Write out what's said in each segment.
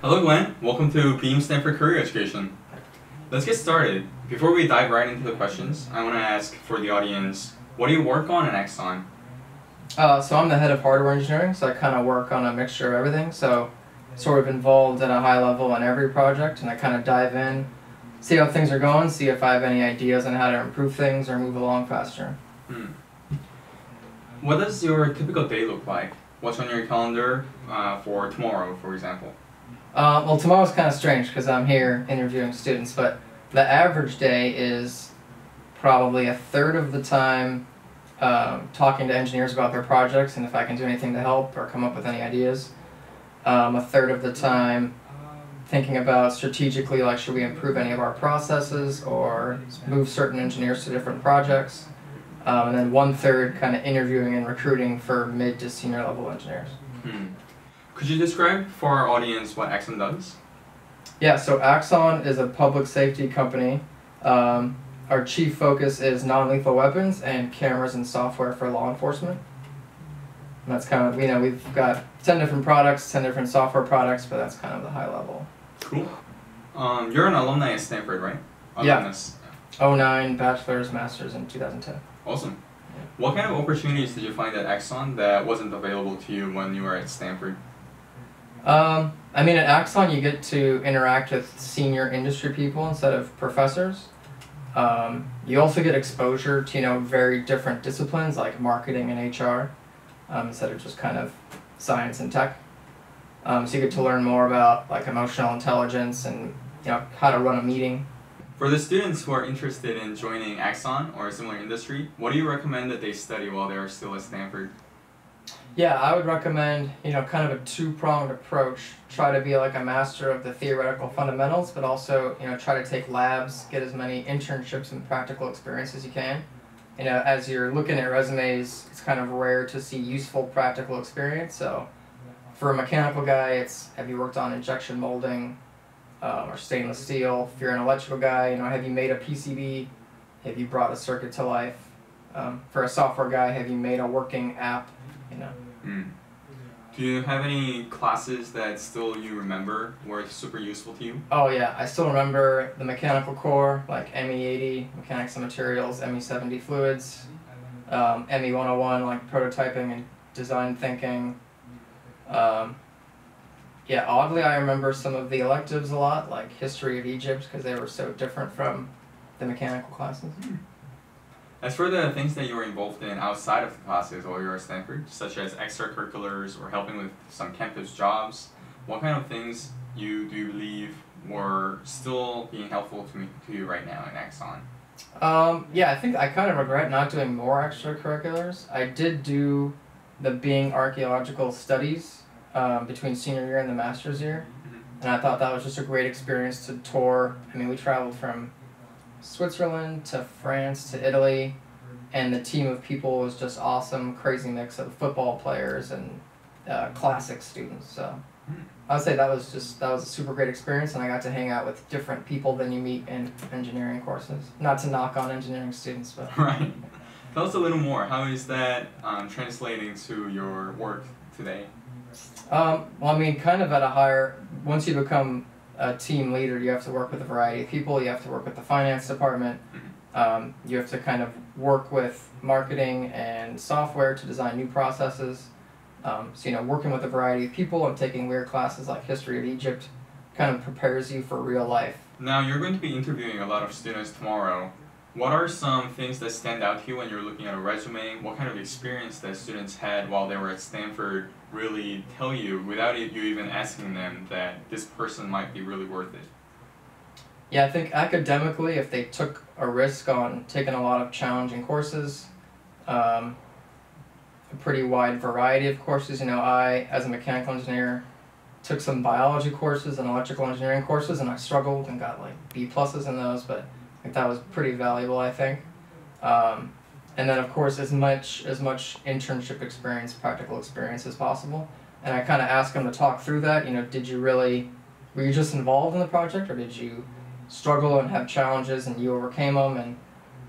Hello Glenn, welcome to Beam Stanford Career Education. Let's get started. Before we dive right into the questions, I want to ask for the audience, what do you work on at Axon? So I'm the head of hardware engineering, so I kind of work on a mixture of everything, so sort of involved at a high level in every project, and I kind of dive in, see how things are going, see if I have any ideas on how to improve things or move along faster. What does your typical day look like? What's on your calendar for tomorrow, for example? Well, tomorrow's kind of strange because I'm here interviewing students, but the average day is probably a third of the time talking to engineers about their projects and if I can do anything to help or come up with any ideas. A third of the time thinking about strategically, like, should we improve any of our processes or move certain engineers to different projects. And then 1/3 kind of interviewing and recruiting for mid to senior level engineers. Could you describe for our audience what Axon does? Yeah, so Axon is a public safety company. Our chief focus is non-lethal weapons and cameras and software for law enforcement. And that's kind of, we've got 10 different products, 10 different software products, but that's kind of the high level. Cool. You're an alumni at Stanford, right? Alumnus. Yeah. 09, bachelor's, master's in 2010. Awesome. What kind of opportunities did you find at Axon that wasn't available to you when you were at Stanford? I mean, at Axon you get to interact with senior industry people instead of professors. You also get exposure to, very different disciplines like marketing and HR, instead of just kind of science and tech. So you get to learn more about like emotional intelligence and how to run a meeting. For the students who are interested in joining Axon or a similar industry, what do you recommend that they study while they are still at Stanford? Yeah, I would recommend, kind of a two-pronged approach. Try to be like a master of the theoretical fundamentals, but also, try to take labs, get as many internships and practical experience as you can. As you're looking at resumes, it's kind of rare to see useful practical experience. So for a mechanical guy, it's have you worked on injection molding or stainless steel? If you're an electrical guy, have you made a PCB? Have you brought a circuit to life? For a software guy, have you made a working app? Do you have any classes that still you remember were super useful to you? Oh yeah, I still remember the mechanical core, like ME80, Mechanics and Materials, ME70 Fluids, ME101, like prototyping and design thinking. Yeah, oddly I remember some of the electives a lot, like History of Egypt, because they were so different from the mechanical classes. As for the things that you were involved in outside of the classes while you were at Stanford, such as extracurriculars or helping with some campus jobs, what kind of things do you believe were still being helpful to you right now in Axon? Yeah, I think I kind of regret not doing more extracurriculars. I did do the Being Archaeological Studies between senior year and the master's year, and I thought that was just a great experience to tour. I mean, we traveled from Switzerland to France to Italy, and the team of people was just awesome, crazy mix of football players and classic students. So I would say that was a super great experience, and I got to hang out with different people than you meet in engineering courses. Not to knock on engineering students, but right. Tell us a little more. How is that translating to your work today? Well, I mean, kind of at a higher. Once you become a team leader, you have to work with a variety of people. You have to work with the finance department. You have to kind of work with marketing and software to design new processes. So, working with a variety of people and taking weird classes like History of Egypt kind of prepares you for real life. Now, you're going to be interviewing a lot of students tomorrow. What are some things that stand out to you when you're looking at a resume? What kind of experience that students had while they were at Stanford really tell you, without you even asking them, that this person might be really worth it? Yeah, I think academically, if they took a risk on taking a lot of challenging courses, a pretty wide variety of courses. I, as a mechanical engineer, took some biology courses and electrical engineering courses, and I struggled and got like B+ in those, but I think that was pretty valuable, I think. And then, of course, as much internship experience, practical experience as possible. And I kind of asked them to talk through that. Were you just involved in the project, or did you struggle and have challenges and you overcame them, and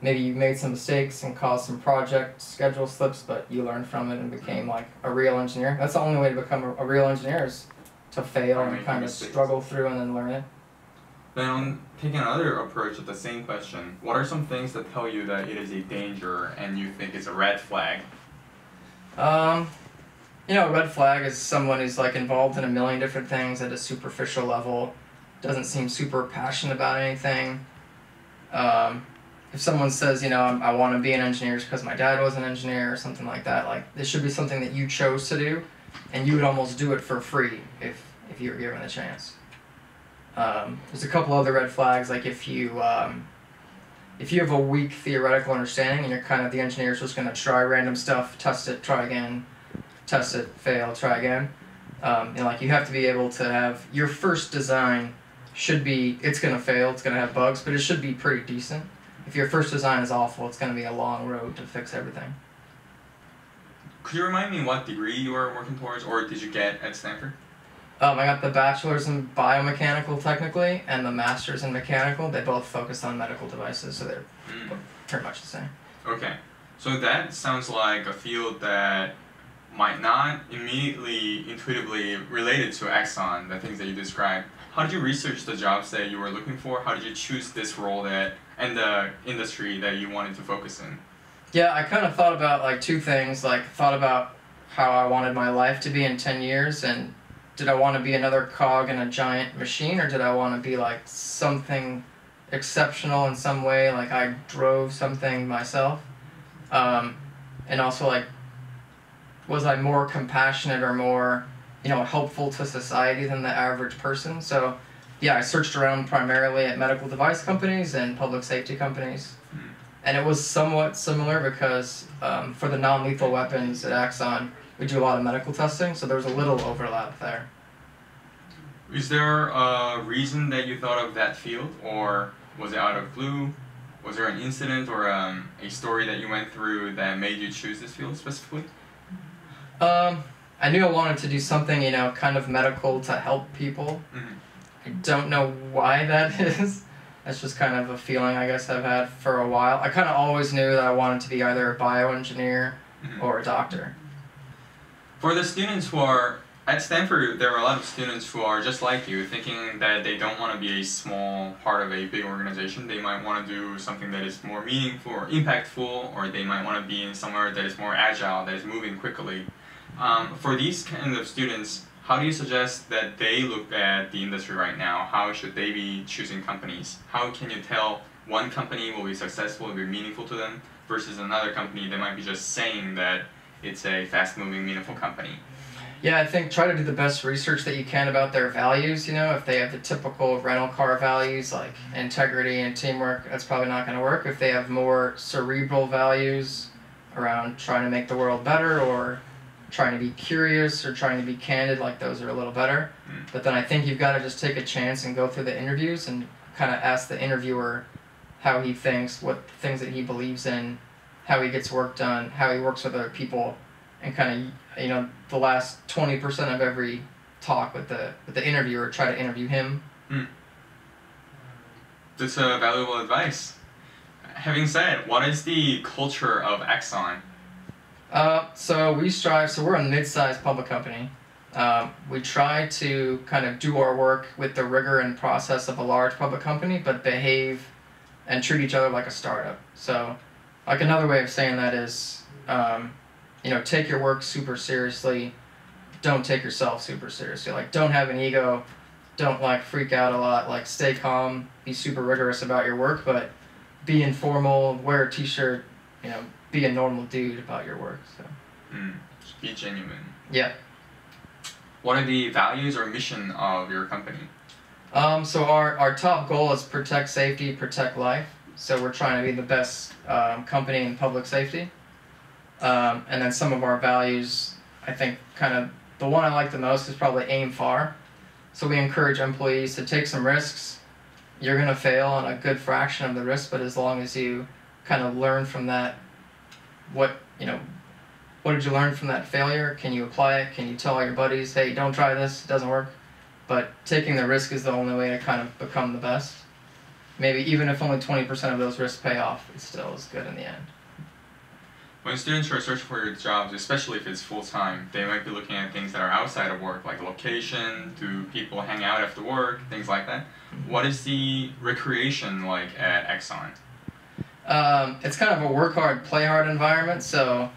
maybe you made some mistakes and caused some project schedule slips, but you learned from it and became like a real engineer? That's the only way to become a real engineer is to fail Or and making kind of mistakes. struggle through and then learn it. Then on taking another approach at the same question, what are some things that tell you that it is a danger and you think it's a red flag? You know, a red flag is someone who's like involved in a million different things at a superficial level, doesn't seem super passionate about anything. If someone says, you know, I want to be an engineer just because my dad was an engineer or something like that, like this should be something that you chose to do, and you would almost do it for free if you were given the chance. There's a couple other red flags, like if you have a weak theoretical understanding and you're kind of the engineer's just going to try random stuff, test it, try again, test it, fail, try again. You know, like you have to be able to have your first design should be, it's going to fail, it's going to have bugs, but it should be pretty decent. If your first design is awful, it's going to be a long road to fix everything. Could you remind me what degree you were working towards, or did you get at Stanford? I got the bachelor's in biomechanical technically and the master's in mechanical. They both focused on medical devices, so they're pretty much the same. Okay, so that sounds like a field that might not immediately intuitively related to Axon, the things that you described. How did you research the jobs that you were looking for? How did you choose this role that and the industry that you wanted to focus in? Yeah, I kind of thought about like two things. Like thought about how I wanted my life to be in 10 years, and did I want to be another cog in a giant machine, or did I want to be like something exceptional in some way, like I drove something myself? And also like, was I more compassionate or more, you know, helpful to society than the average person? So yeah, I searched around primarily at medical device companies and public safety companies. And it was somewhat similar because for the non-lethal weapons at Axon, we do a lot of medical testing, so there was a little overlap there. Is there a reason that you thought of that field, or was it out of blue? Was there an incident or a story that you went through that made you choose this field specifically? I knew I wanted to do something, you know, kind of medical to help people. I don't know why that is. That's just kind of a feeling I guess I've had for a while. I kind of always knew that I wanted to be either a bioengineer or a doctor. For the students who are at Stanford, there are a lot of students who are just like you, thinking that they don't want to be a small part of a big organization. They might want to do something that is more meaningful or impactful, or they might want to be in somewhere that is more agile, that is moving quickly. For these kind of students, how do you suggest that they look at the industry right now? How should they be choosing companies? How can you tell one company will be successful and be meaningful to them versus another company that might be just saying that it's a fast-moving, meaningful company? Yeah, I think try to do the best research that you can about their values. You know, if they have the typical rental car values like integrity and teamwork, that's probably not going to work. If they have more cerebral values around trying to make the world better or trying to be curious or trying to be candid, like those are a little better. But then I think you've got to just take a chance and go through the interviews and kind of ask the interviewer how he thinks, what things that he believes in, how he gets work done, how he works with other people, and kind of, you know, the last 20% of every talk with the interviewer, try to interview him. That's valuable advice. Having said, what is the culture of Axon? So we're a mid-sized public company. We try to kind of do our work with the rigor and process of a large public company, but behave and treat each other like a startup. So, like another way of saying that is, you know, take your work super seriously, don't take yourself super seriously. Like, don't have an ego, don't like freak out a lot, like stay calm, be super rigorous about your work, but be informal, wear a t-shirt, you know, be a normal dude about your work. So. Just be genuine. Yeah. What are the values or mission of your company? So our top goal is protect safety, protect life. So we're trying to be the best company in public safety. And then some of our values, I think kind of the one I like the most is probably aim far. So we encourage employees to take some risks. You're going to fail on a good fraction of the risk, but as long as you kind of learn from that, what did you learn from that failure? Can you apply it? Can you tell all your buddies, hey, don't try this, it doesn't work? But taking the risk is the only way to kind of become the best. Maybe even if only 20% of those risks pay off, it still is good in the end. When students are searching for your jobs, especially if it's full-time, they might be looking at things that are outside of work, like location, do people hang out after work, things like that. What is the recreation like at Axon? It's kind of a work hard, play hard environment, so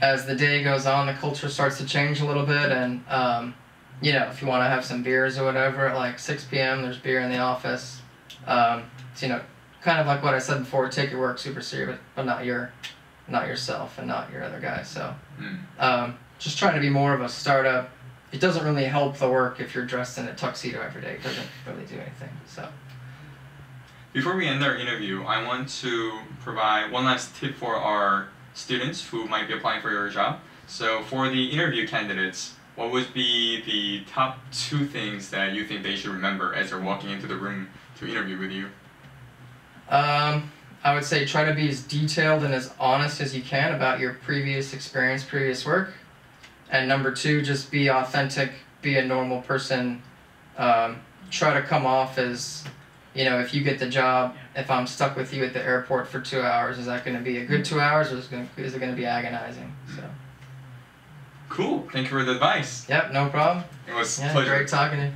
as the day goes on, the culture starts to change a little bit, and you know, if you want to have some beers or whatever, at like 6 p.m., there's beer in the office. So, you know, kind of like what I said before, take your work super serious, but not yourself and not your other guys. So, just trying to be more of a startup. It doesn't really help the work if you're dressed in a tuxedo every day. It doesn't really do anything. So. Before we end our interview, I want to provide one last tip for our students who might be applying for your job. So for the interview candidates, what would be the top 2 things that you think they should remember as they're walking into the room to interview with you? I would say try to be as detailed and as honest as you can about your previous experience, previous work. And number 2, just be authentic, be a normal person. Try to come off as, you know, if you get the job, if I'm stuck with you at the airport for 2 hours, is that going to be a good 2 hours, or is it going to be agonizing? So. Cool. Thank you for the advice. Yep, no problem. It was a pleasure. Great talking to you.